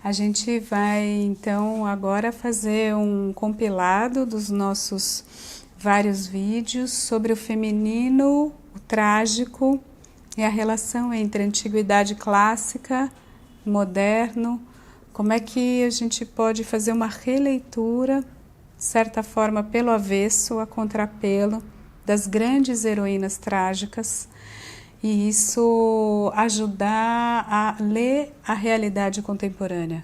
A gente vai então agora fazer um compilado dos nossos vários vídeos sobre o feminino, o trágico e a relação entre a antiguidade clássica, moderno, como é que a gente pode fazer uma releitura, de certa forma pelo avesso, a contrapelo, das grandes heroínas trágicas, e isso ajudar a ler a realidade contemporânea.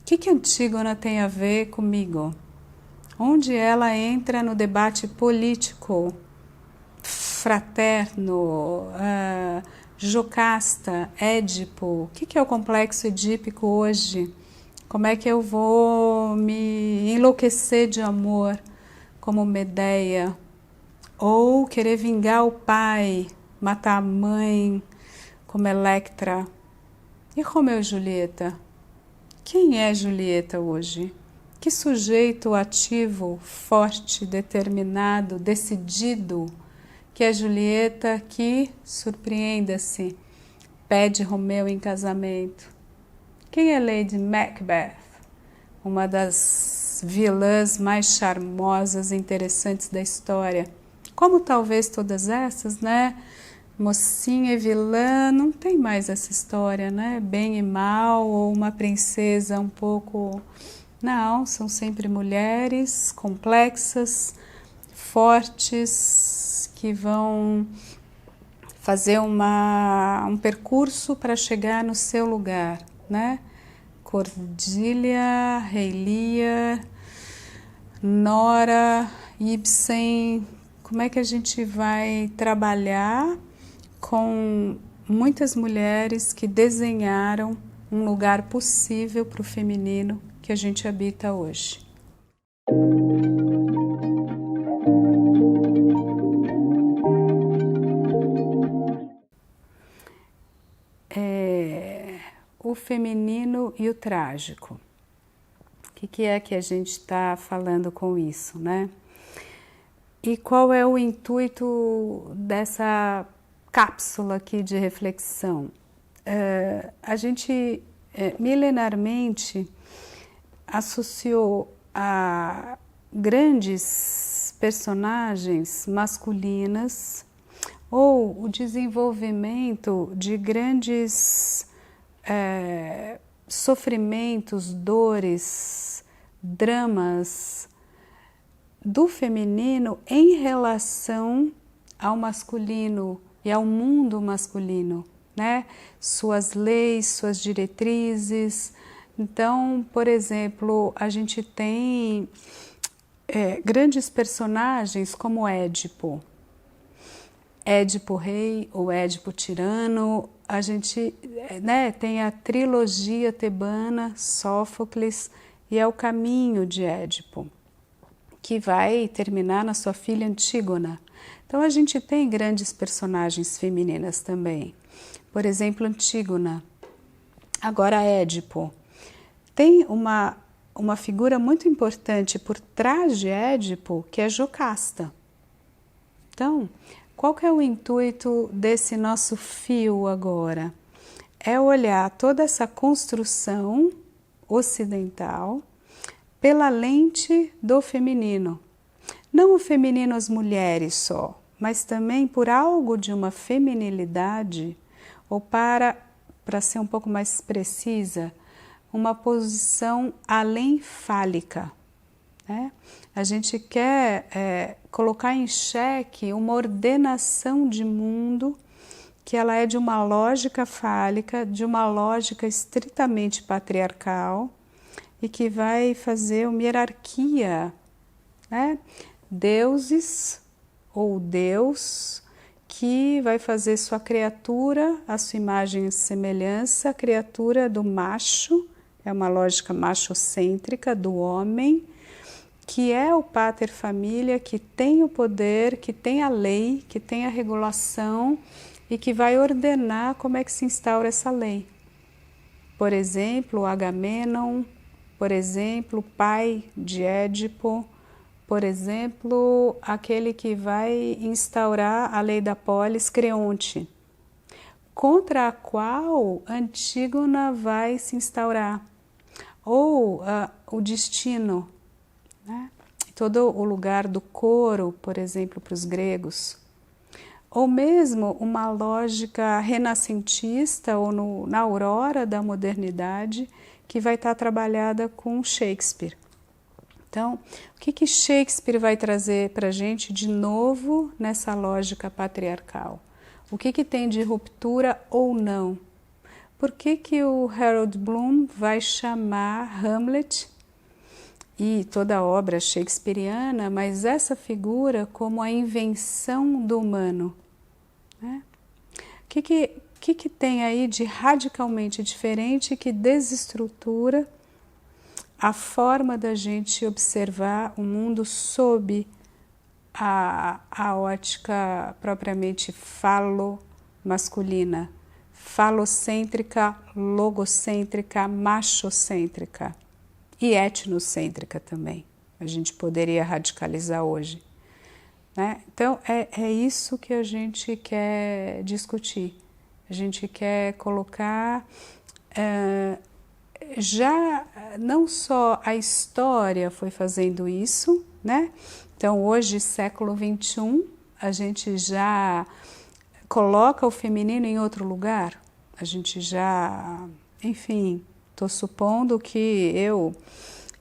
O que Antígona tem a ver comigo? Onde ela entra no debate político, fraterno, Jocasta, Édipo? O que é o complexo edípico hoje? Como é que eu vou me enlouquecer de amor como Medeia? Ou querer vingar o pai, matar a mãe como Electra? E Romeu e Julieta? Quem é Julieta hoje? Que sujeito ativo, forte, determinado, decidido que é Julieta que, surpreenda-se, pede Romeu em casamento? Quem é Lady Macbeth? Uma das vilãs mais charmosas e interessantes da história. Como talvez todas essas, né? Mocinha e vilã, não tem mais essa história, né? Bem e mal, ou uma princesa um pouco... Não, são sempre mulheres complexas, fortes, que vão fazer um percurso para chegar no seu lugar, né? Cordelia, Rei Lear, Nora, Ibsen. Como é que a gente vai trabalhar com muitas mulheres que desenharam um lugar possível para o feminino que a gente habita hoje? O feminino e o trágico. O que é que a gente está falando com isso, né? E qual é o intuito dessa cápsula aqui de reflexão? A gente milenarmente associou a grandes personagens masculinas ou o desenvolvimento de grandes sofrimentos, dores, dramas do feminino em relação ao masculino e ao mundo masculino, né? Suas leis, suas diretrizes. Então, por exemplo, a gente tem grandes personagens como Édipo. Édipo rei ou Édipo tirano. A gente tem a trilogia tebana, Sófocles, e é o caminho de Édipo, que vai terminar na sua filha Antígona. Então a gente tem grandes personagens femininas também. Por exemplo, Antígona. Agora Édipo. Tem uma figura muito importante por trás de Édipo, que é Jocasta. Então, qual que é o intuito desse nosso fio agora? É olhar toda essa construção ocidental pela lente do feminino. Não o feminino às mulheres só, mas também por algo de uma feminilidade, ou para ser um pouco mais precisa, uma posição além fálica. Né? A gente quer colocar em xeque uma ordenação de mundo que ela é de uma lógica fálica, de uma lógica estritamente patriarcal, e que vai fazer uma hierarquia, né? Deuses ou Deus que vai fazer sua criatura, a sua imagem e semelhança, a criatura do macho, é uma lógica machocêntrica do homem, que é o pater família, que tem o poder, que tem a lei, que tem a regulação e que vai ordenar como é que se instaura essa lei. Por exemplo, Agamenon, por exemplo, pai de Édipo, por exemplo, aquele que vai instaurar a lei da polis, Creonte, contra a qual Antígona vai se instaurar. ou o destino, né? Todo o lugar do coro, por exemplo, para os gregos, ou mesmo uma lógica renascentista ou na aurora da modernidade que vai estar trabalhada com Shakespeare. Então, o que Shakespeare vai trazer para a gente de novo nessa lógica patriarcal? O que tem de ruptura ou não? Por que o Harold Bloom vai chamar Hamlet e toda a obra shakespeariana, mas essa figura como a invenção do humano? Né? O que tem aí de radicalmente diferente que desestrutura a forma da gente observar o mundo sob a ótica propriamente falo-masculina, falocêntrica, logocêntrica, machocêntrica e etnocêntrica também. A gente poderia radicalizar hoje. Né? Então, é isso que a gente quer discutir. A gente quer colocar já não só a história foi fazendo isso, né? Então hoje, século XXI, a gente já coloca o feminino em outro lugar, a gente já, enfim, estou supondo que eu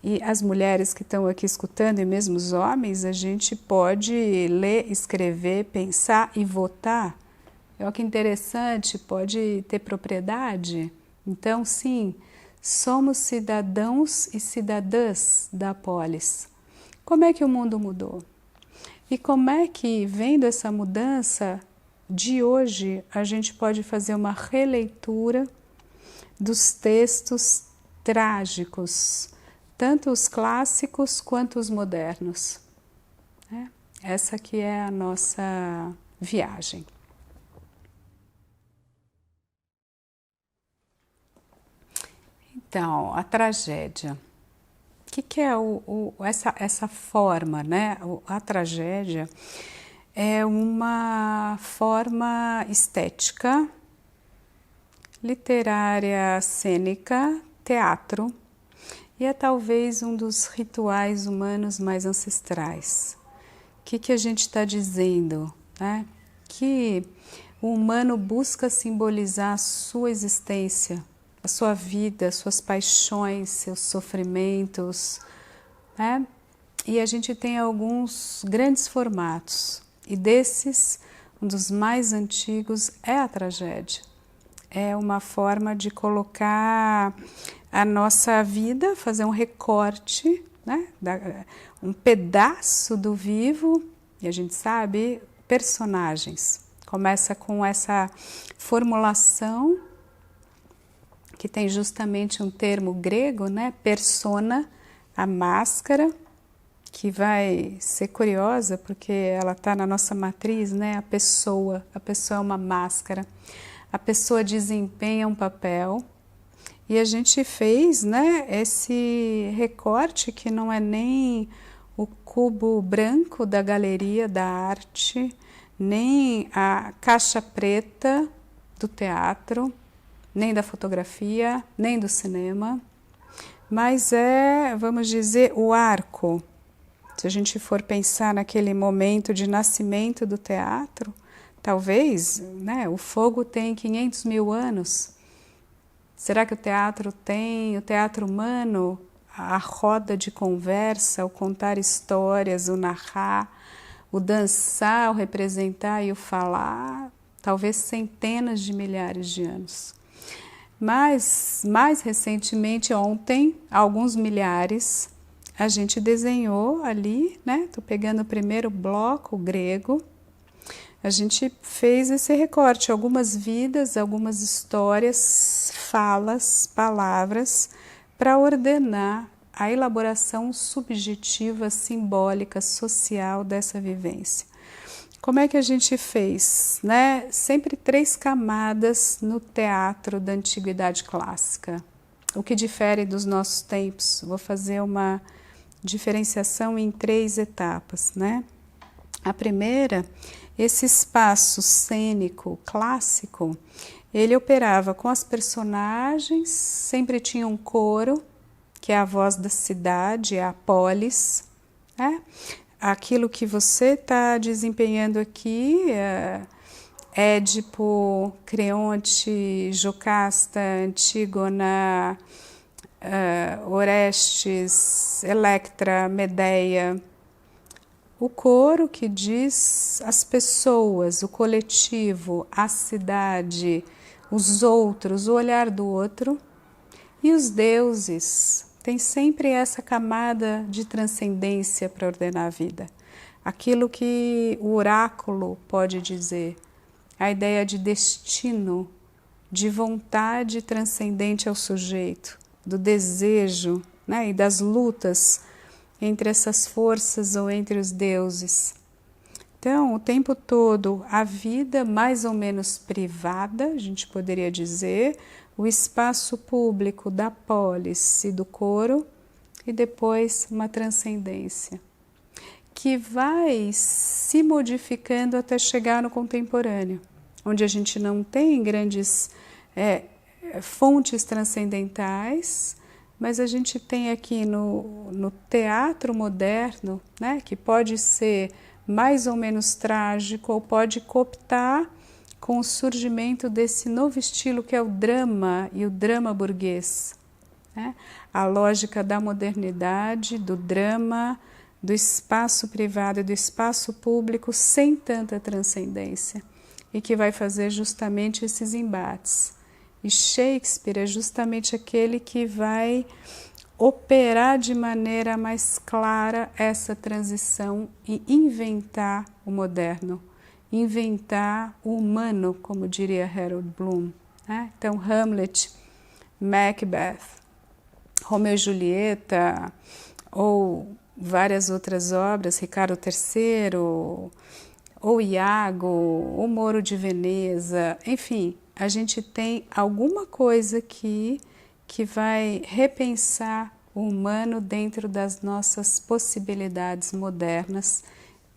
e as mulheres que estão aqui escutando, e mesmo os homens, a gente pode ler, escrever, pensar e votar. Olha que interessante, pode ter propriedade. Então, sim, somos cidadãos e cidadãs da polis. Como é que o mundo mudou? E como é que, vendo essa mudança de hoje, a gente pode fazer uma releitura dos textos trágicos, tanto os clássicos quanto os modernos? Né? Essa aqui é a nossa viagem. Então, a tragédia. O que é essa forma, né? A tragédia é uma forma estética, literária, cênica, teatro, e é talvez um dos rituais humanos mais ancestrais. O que a gente está dizendo? Né? Que o humano busca simbolizar a sua existência, a sua vida, suas paixões, seus sofrimentos, né? E a gente tem alguns grandes formatos, e desses, um dos mais antigos é a tragédia. É uma forma de colocar a nossa vida, fazer um recorte, né? Um pedaço do vivo, e a gente sabe, personagens. Começa com essa formulação que tem justamente um termo grego, né? Persona, a máscara, que vai ser curiosa porque ela está na nossa matriz, né? A pessoa é uma máscara, a pessoa desempenha um papel, e a gente fez, né, esse recorte que não é nem o cubo branco da galeria da arte, nem a caixa preta do teatro, nem da fotografia, nem do cinema, mas é, vamos dizer, o arco. Se a gente for pensar naquele momento de nascimento do teatro, talvez, né, o fogo tem 500 mil anos. Será que o teatro humano, a roda de conversa, o contar histórias, o narrar, o dançar, o representar e o falar, talvez centenas de milhares de anos. Mas, mais recentemente, ontem, alguns milhares, a gente desenhou ali, né? Estou pegando o primeiro bloco, o grego. A gente fez esse recorte, algumas vidas, algumas histórias, falas, palavras, para ordenar a elaboração subjetiva, simbólica, social dessa vivência. Como é que a gente fez? Né? Sempre 3 camadas no teatro da antiguidade clássica. O que difere dos nossos tempos? Vou fazer uma diferenciação em 3 etapas. Né? A primeira, esse espaço cênico clássico, ele operava com as personagens, sempre tinha um coro, que é a voz da cidade, é a polis, né? Aquilo que você está desempenhando aqui, Édipo, Creonte, Jocasta, Antígona, Orestes, Electra, Medeia. O coro que diz as pessoas, o coletivo, a cidade, os outros, o olhar do outro. E os deuses têm sempre essa camada de transcendência para ordenar a vida. Aquilo que o oráculo pode dizer, a ideia de destino, de vontade transcendente ao sujeito, do desejo, né, e das lutas entre essas forças ou entre os deuses. Então, o tempo todo, a vida mais ou menos privada, a gente poderia dizer, o espaço público da polis e do coro, e depois uma transcendência, que vai se modificando até chegar no contemporâneo, onde a gente não tem grandes fontes transcendentais, mas a gente tem aqui no teatro moderno, né, que pode ser mais ou menos trágico, ou pode cooptar com o surgimento desse novo estilo que é o drama e o drama burguês, né? A lógica da modernidade, do drama, do espaço privado e do espaço público sem tanta transcendência, e que vai fazer justamente esses embates. E Shakespeare é justamente aquele que vai operar de maneira mais clara essa transição e inventar o moderno, inventar o humano, como diria Harold Bloom, né? Então, Hamlet, Macbeth, Romeu e Julieta, ou várias outras obras, Ricardo III, ou Iago, ou Moro de Veneza, enfim, a gente tem alguma coisa aqui que vai repensar o humano dentro das nossas possibilidades modernas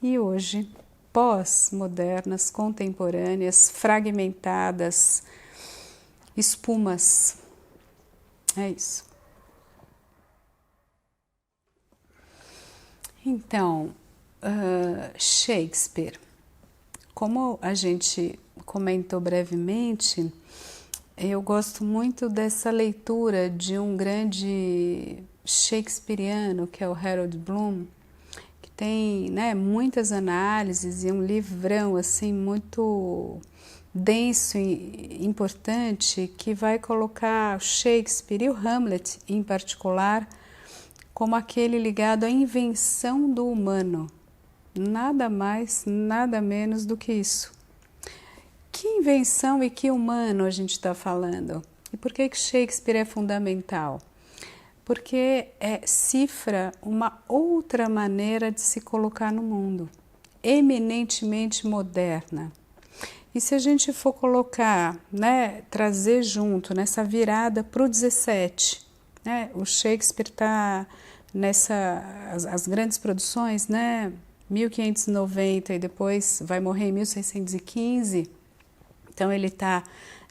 e hoje pós-modernas, contemporâneas, fragmentadas, espumas. É isso. Então, Shakespeare, como a gente comentou brevemente, eu gosto muito dessa leitura de um grande shakespeariano, que é o Harold Bloom, que tem, né, muitas análises e um livrão assim muito denso e importante, que vai colocar Shakespeare e o Hamlet em particular como aquele ligado à invenção do humano. Nada mais, nada menos do que isso. Que invenção e que humano a gente está falando? E por que Shakespeare é fundamental? Porque cifra uma outra maneira de se colocar no mundo, eminentemente moderna. E se a gente for colocar, né, trazer junto nessa virada para o 17, né, o Shakespeare está as grandes produções, né, 1590 e depois vai morrer em 1615, então ele está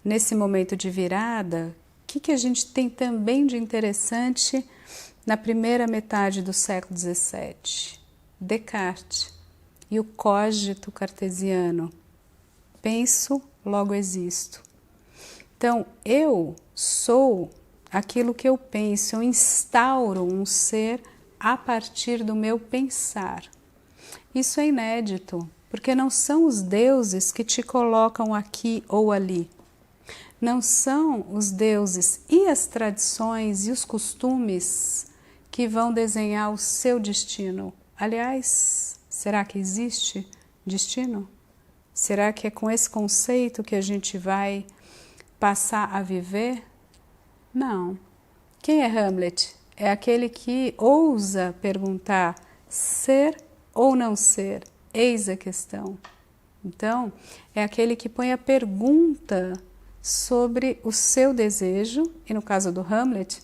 nesse momento de virada. O que a gente tem também de interessante na primeira metade do século XVII? Descartes e o cogito cartesiano. Penso, logo existo. Então, eu sou aquilo que eu penso, eu instauro um ser a partir do meu pensar. Isso é inédito, porque não são os deuses que te colocam aqui ou ali. Não são os deuses e as tradições e os costumes que vão desenhar o seu destino. Aliás, será que existe destino? Será que é com esse conceito que a gente vai passar a viver? Não. Quem é Hamlet? É aquele que ousa perguntar ser ou não ser? Eis a questão. Então, é aquele que põe a pergunta sobre o seu desejo, e no caso do Hamlet,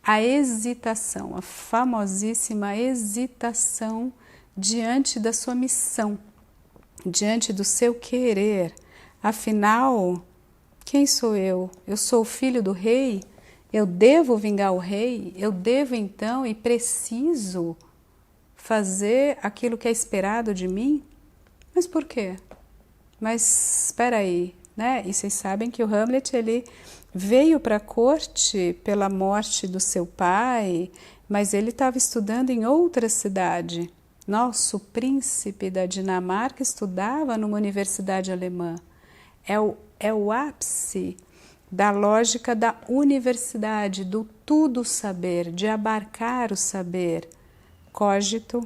a hesitação, a famosíssima hesitação diante da sua missão, diante do seu querer. Afinal, quem sou eu? Eu sou o filho do rei? Eu devo vingar o rei? Eu devo então e preciso fazer aquilo que é esperado de mim? Mas por quê? Mas espera aí, né? E vocês sabem que o Hamlet ele veio para a corte pela morte do seu pai, mas ele estava estudando em outra cidade. Nosso príncipe da Dinamarca estudava numa universidade alemã. É o ápice da lógica da universidade, do tudo saber, de abarcar o saber. Cogito,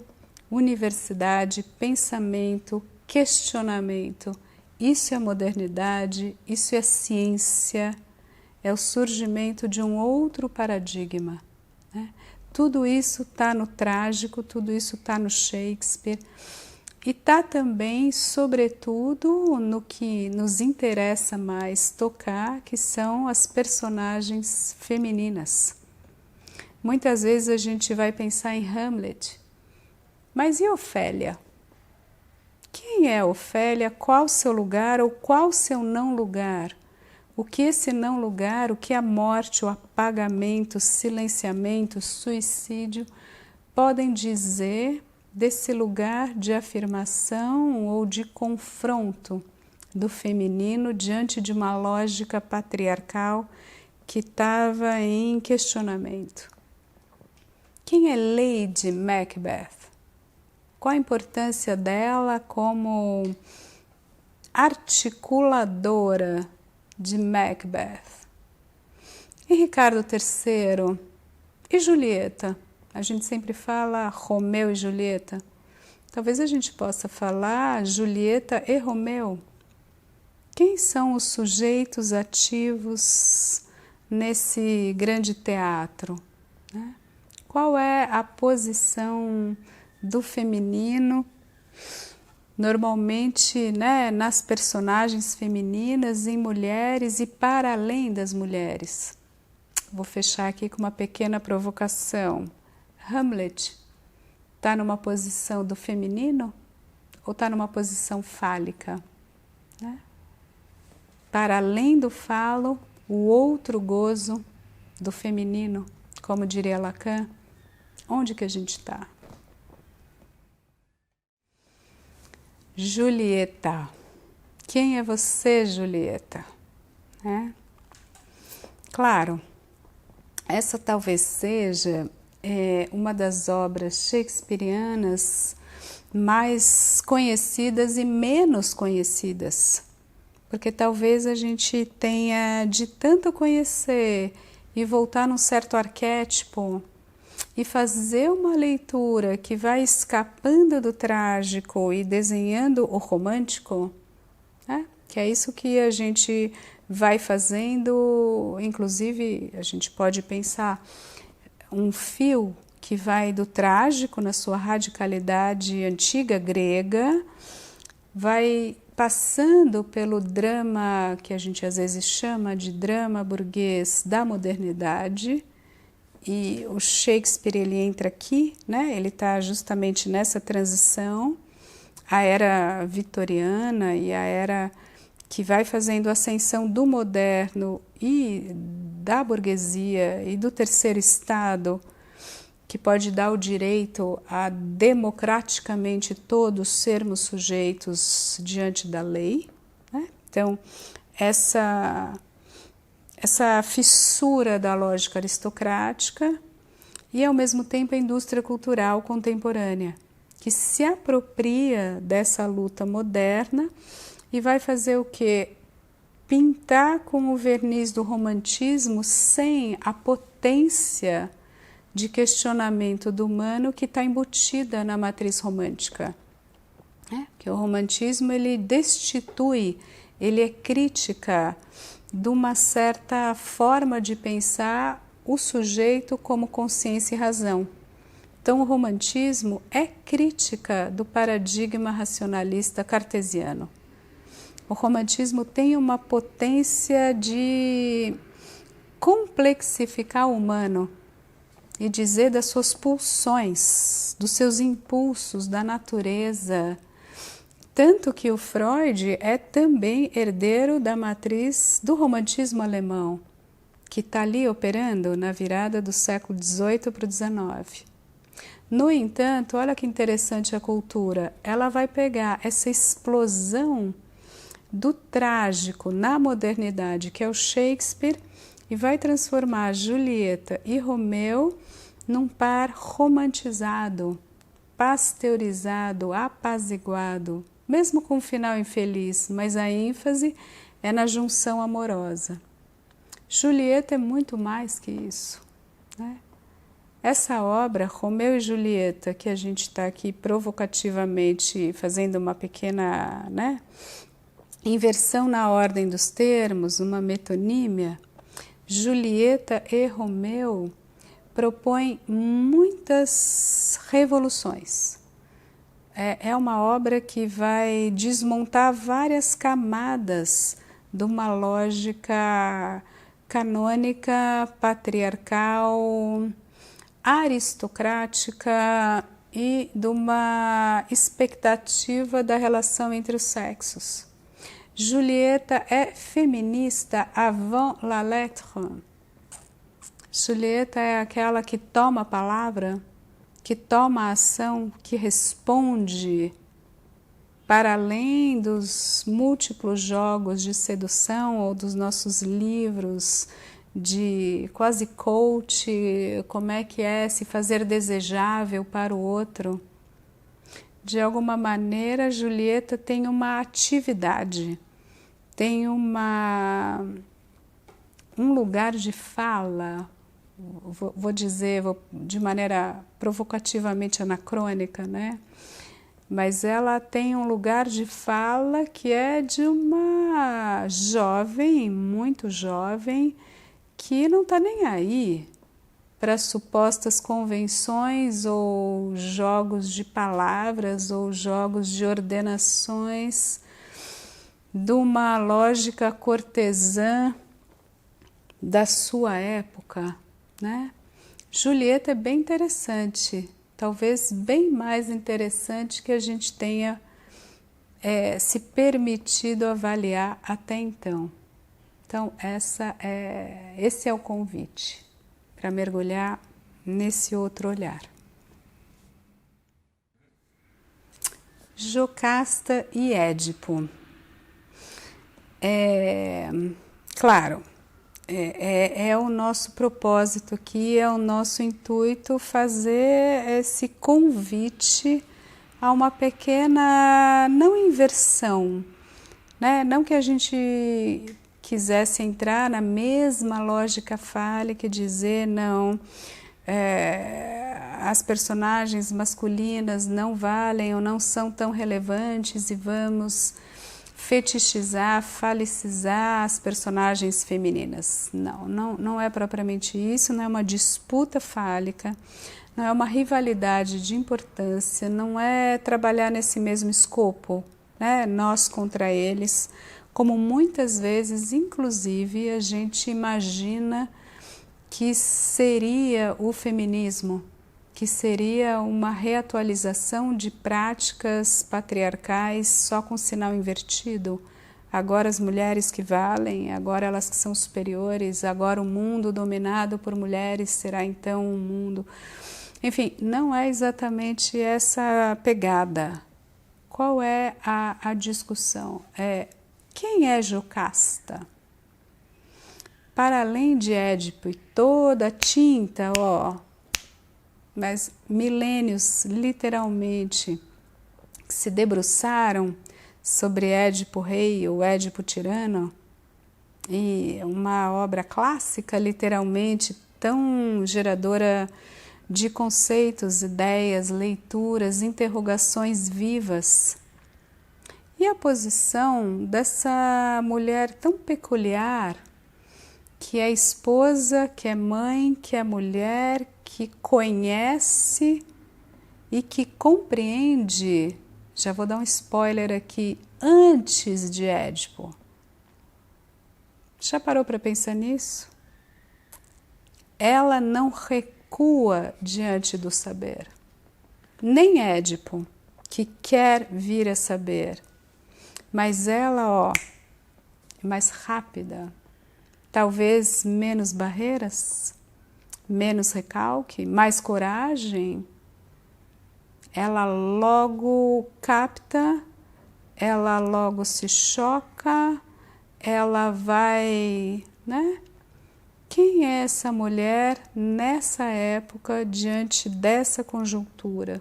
universidade, pensamento, questionamento. Isso é modernidade, isso é ciência, é o surgimento de um outro paradigma, né? Tudo isso está no trágico, tudo isso está no Shakespeare e está também, sobretudo, no que nos interessa mais tocar, que são as personagens femininas. Muitas vezes a gente vai pensar em Hamlet, mas e Ofélia? Quem é Ofélia? Qual o seu lugar ou qual o seu não lugar? O que esse não lugar, o que a morte, o apagamento, o silenciamento, o suicídio podem dizer desse lugar de afirmação ou de confronto do feminino diante de uma lógica patriarcal que estava em questionamento? Quem é Lady Macbeth? Qual a importância dela como articuladora de Macbeth? E Ricardo III? E Julieta? A gente sempre fala Romeu e Julieta. Talvez a gente possa falar Julieta e Romeu. Quem são os sujeitos ativos nesse grande teatro, né? Qual é a posição do feminino, normalmente, né, nas personagens femininas, em mulheres e para além das mulheres? Vou fechar aqui com uma pequena provocação. Hamlet está numa posição do feminino ou está numa posição fálica, né? Para além do falo, o outro gozo do feminino, como diria Lacan, onde que a gente está? Julieta. Quem é você, Julieta? Claro, essa talvez seja uma das obras shakespearianas mais conhecidas e menos conhecidas, porque talvez a gente tenha de tanto conhecer e voltar num certo arquétipo e fazer uma leitura que vai escapando do trágico e desenhando o romântico, né? Que é isso que a gente vai fazendo. Inclusive, a gente pode pensar um fio que vai do trágico na sua radicalidade antiga grega, vai passando pelo drama que a gente às vezes chama de drama burguês da modernidade. E o Shakespeare ele entra aqui, né? Ele está justamente nessa transição, a era vitoriana e a era que vai fazendo a ascensão do moderno e da burguesia e do terceiro estado, que pode dar o direito a democraticamente todos sermos sujeitos diante da lei, né? Então, essa fissura da lógica aristocrática e, ao mesmo tempo, a indústria cultural contemporânea, que se apropria dessa luta moderna e vai fazer o quê? Pintar com o verniz do romantismo sem a potência de questionamento do humano que está embutida na matriz romântica. Que o romantismo ele destitui, ele é crítica de uma certa forma de pensar o sujeito como consciência e razão. Então, o romantismo é crítica do paradigma racionalista cartesiano. O romantismo tem uma potência de complexificar o humano e dizer das suas pulsões, dos seus impulsos, da natureza. Tanto que o Freud é também herdeiro da matriz do romantismo alemão, que está ali operando na virada do século XVIII para o XIX. No entanto, olha que interessante a cultura, ela vai pegar essa explosão do trágico na modernidade, que é o Shakespeare, e vai transformar Julieta e Romeu num par romantizado, pasteurizado, apaziguado, mesmo com um final infeliz, mas a ênfase é na junção amorosa. Julieta é muito mais que isso, né? Essa obra, Romeu e Julieta, que a gente está aqui provocativamente fazendo uma pequena, né, inversão na ordem dos termos, uma metonímia, Julieta e Romeu propõe muitas revoluções. É uma obra que vai desmontar várias camadas de uma lógica canônica, patriarcal, aristocrática e de uma expectativa da relação entre os sexos. Julieta é feminista avant la lettre. Julieta é aquela que toma a palavra, que toma a ação, que responde para além dos múltiplos jogos de sedução ou dos nossos livros de quase coach, como é que é se fazer desejável para o outro. De alguma maneira, Julieta tem uma atividade, tem um lugar de fala, vou dizer de maneira provocativamente anacrônica, né? Mas ela tem um lugar de fala que é de uma jovem, muito jovem, que não está nem aí para supostas convenções ou jogos de palavras ou jogos de ordenações de uma lógica cortesã da sua época, né? Julieta é bem interessante, talvez bem mais interessante que a gente tenha se permitido avaliar até então. Então, esse é o convite para mergulhar nesse outro olhar. Jocasta e Édipo. Claro, é o nosso propósito aqui, é o nosso intuito fazer esse convite a uma pequena, não inversão, né? Não que a gente quisesse entrar na mesma lógica fálica e dizer não, as personagens masculinas não valem ou não são tão relevantes e vamos fetichizar, falicizar as personagens femininas. Não é propriamente isso, não é uma disputa fálica, não é uma rivalidade de importância, não é trabalhar nesse mesmo escopo, né? Nós contra eles, como muitas vezes, inclusive, a gente imagina que seria o feminismo, que seria uma reatualização de práticas patriarcais só com sinal invertido. Agora as mulheres que valem, agora elas que são superiores, agora o mundo dominado por mulheres será então um mundo... Enfim, não é exatamente essa pegada. Qual é a discussão? Quem é Jocasta? Para além de Édipo e toda a tinta, mas milênios, literalmente, que se debruçaram sobre Édipo rei ou Édipo tirano, e uma obra clássica, literalmente, tão geradora de conceitos, ideias, leituras, interrogações vivas. E a posição dessa mulher tão peculiar, que é esposa, que é mãe, que é mulher, que conhece e que compreende, já vou dar um spoiler aqui, antes de Édipo. Já parou para pensar nisso? Ela não recua diante do saber. Nem Édipo, que quer vir a saber. Mas ela, é mais rápida. Talvez menos barreiras, menos recalque, mais coragem. Ela logo capta, ela logo se choca, ela vai, né? Quem é essa mulher nessa época, diante dessa conjuntura?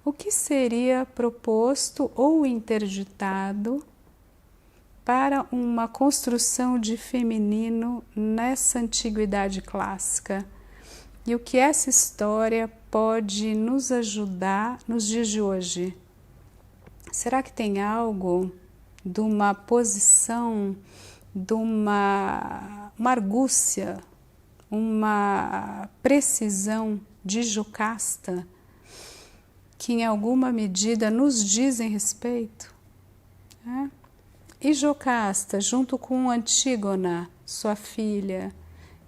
O que seria proposto ou interditado para uma construção de feminino nessa antiguidade clássica? E o que essa história pode nos ajudar nos dias de hoje? Será que tem algo de uma posição, de uma argúcia, uma precisão de Jocasta que em alguma medida nos dizem respeito? E Jocasta, junto com Antígona, sua filha,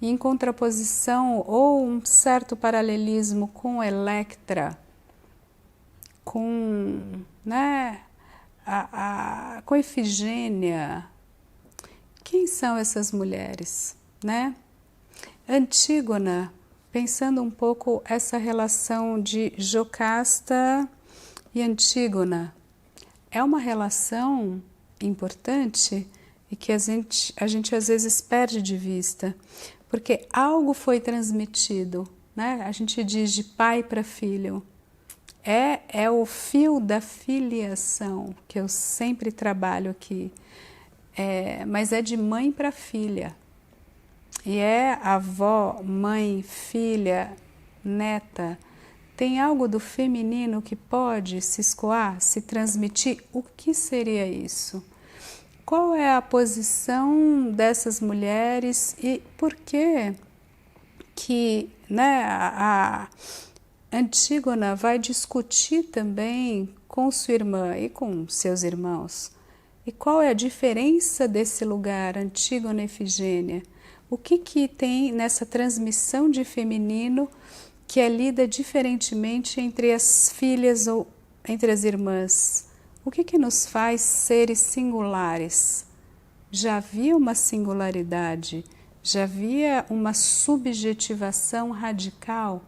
em contraposição ou um certo paralelismo com Electra, com, né, com Ifigênia. Quem são essas mulheres, né? Antígona, pensando um pouco essa relação de Jocasta e Antígona, é uma relação importante e que a gente às vezes perde de vista, porque algo foi transmitido, né? A gente diz de pai para filho. É o fio da filiação que eu sempre trabalho aqui, mas é de mãe para filha. E é avó, mãe, filha, neta. Tem algo do feminino que pode se escoar, se transmitir? O que seria isso? Qual é a posição dessas mulheres e por que né, a Antígona vai discutir também com sua irmã e com seus irmãos? E qual é a diferença desse lugar, Antígona e Ifigênia? O que tem nessa transmissão de feminino que é lida diferentemente entre as filhas ou entre as irmãs? O que nos faz seres singulares? Já havia uma singularidade, já havia uma subjetivação radical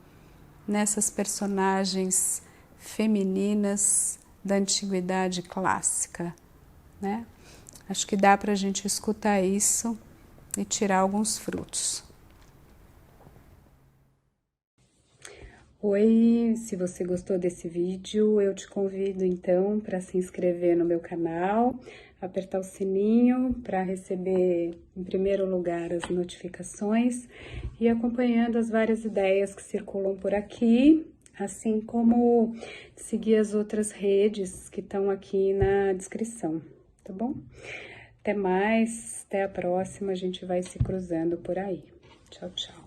nessas personagens femininas da antiguidade clássica, né? Acho que dá para a gente escutar isso e tirar alguns frutos. Oi, se você gostou desse vídeo, eu te convido então para se inscrever no meu canal, apertar o sininho para receber em primeiro lugar as notificações e acompanhando as várias ideias que circulam por aqui, assim como seguir as outras redes que estão aqui na descrição, tá bom? Até mais, até a próxima, a gente vai se cruzando por aí. Tchau, tchau.